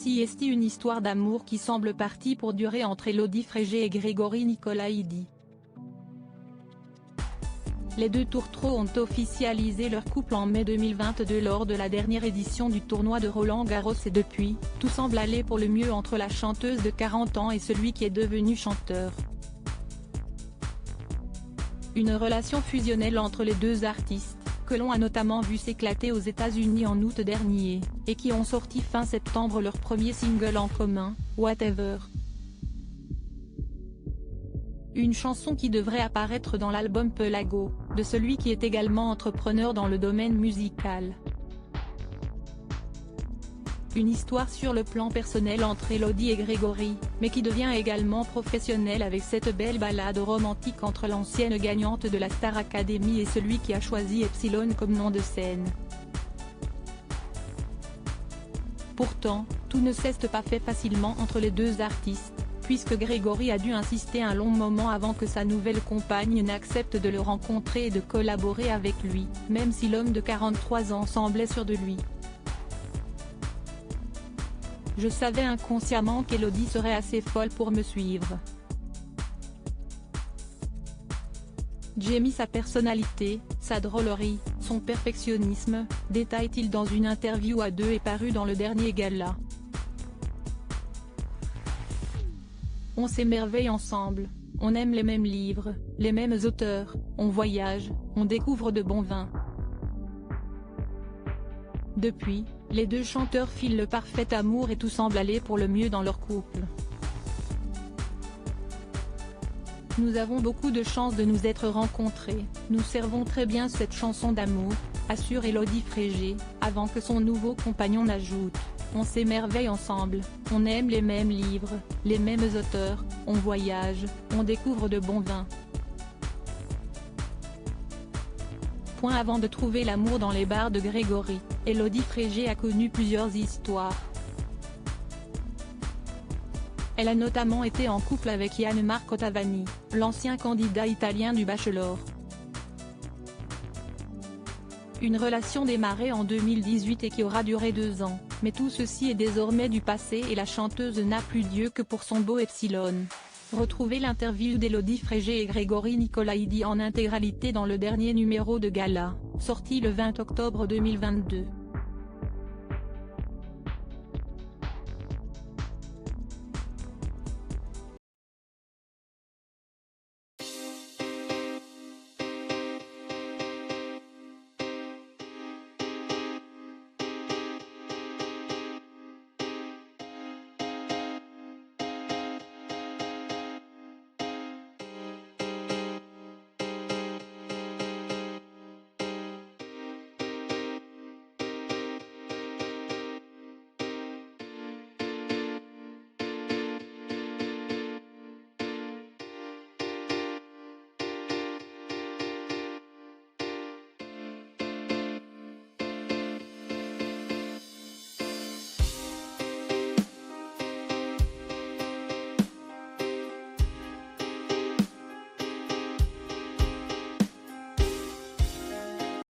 Voici est une histoire d'amour qui semble partie pour durer entre Elodie Frégé et Grégory Nicolaïdi. Les deux tourtereaux ont officialisé leur couple en mai 2022 lors de la dernière édition du tournoi de Roland-Garros et depuis, tout semble aller pour le mieux entre la chanteuse de 40 ans et celui qui est devenu chanteur. Une relation fusionnelle entre les deux artistes, que l'on a notamment vu s'éclater aux États-Unis en août dernier, et qui ont sorti fin septembre leur premier single en commun, Whatever. Une chanson qui devrait apparaître dans l'album Pelago, de celui qui est également entrepreneur dans le domaine musical. Une histoire sur le plan personnel entre Elodie et Grégory, mais qui devient également professionnelle avec cette belle ballade romantique entre l'ancienne gagnante de la Star Academy et celui qui a choisi Epsilon comme nom de scène. Pourtant, tout ne s'est pas fait facilement entre les deux artistes, puisque Grégory a dû insister un long moment avant que sa nouvelle compagne n'accepte de le rencontrer et de collaborer avec lui, même si l'homme de 43 ans semblait sûr de lui. Je savais inconsciemment qu'Elodie serait assez folle pour me suivre. J'ai mis sa personnalité, sa drôlerie, son perfectionnisme, détaille-t-il dans une interview à deux et parue dans le dernier gala. On s'émerveille ensemble, on aime les mêmes livres, les mêmes auteurs, on voyage, on découvre de bons vins. Depuis, les deux chanteurs filent le parfait amour et tout semble aller pour le mieux dans leur couple. Nous avons beaucoup de chance de nous être rencontrés, nous servons très bien cette chanson d'amour, assure Elodie Frégé, avant que son nouveau compagnon n'ajoute. On s'émerveille ensemble, on aime les mêmes livres, les mêmes auteurs, on voyage, on découvre de bons vins. Avant de trouver l'amour dans les bars de Grégory, Elodie Frégé a connu plusieurs histoires. Elle a notamment été en couple avec Yann Marco Tavani, l'ancien candidat italien du Bachelor. Une relation démarrée en 2018 et qui aura duré 2 ans, mais tout ceci est désormais du passé et la chanteuse n'a plus d'yeux que pour son beau Epsilon. Retrouvez l'interview d'Elodie Frégé et Grégory Nicolaïdi en intégralité dans le dernier numéro de Gala, sorti le 20 octobre 2022.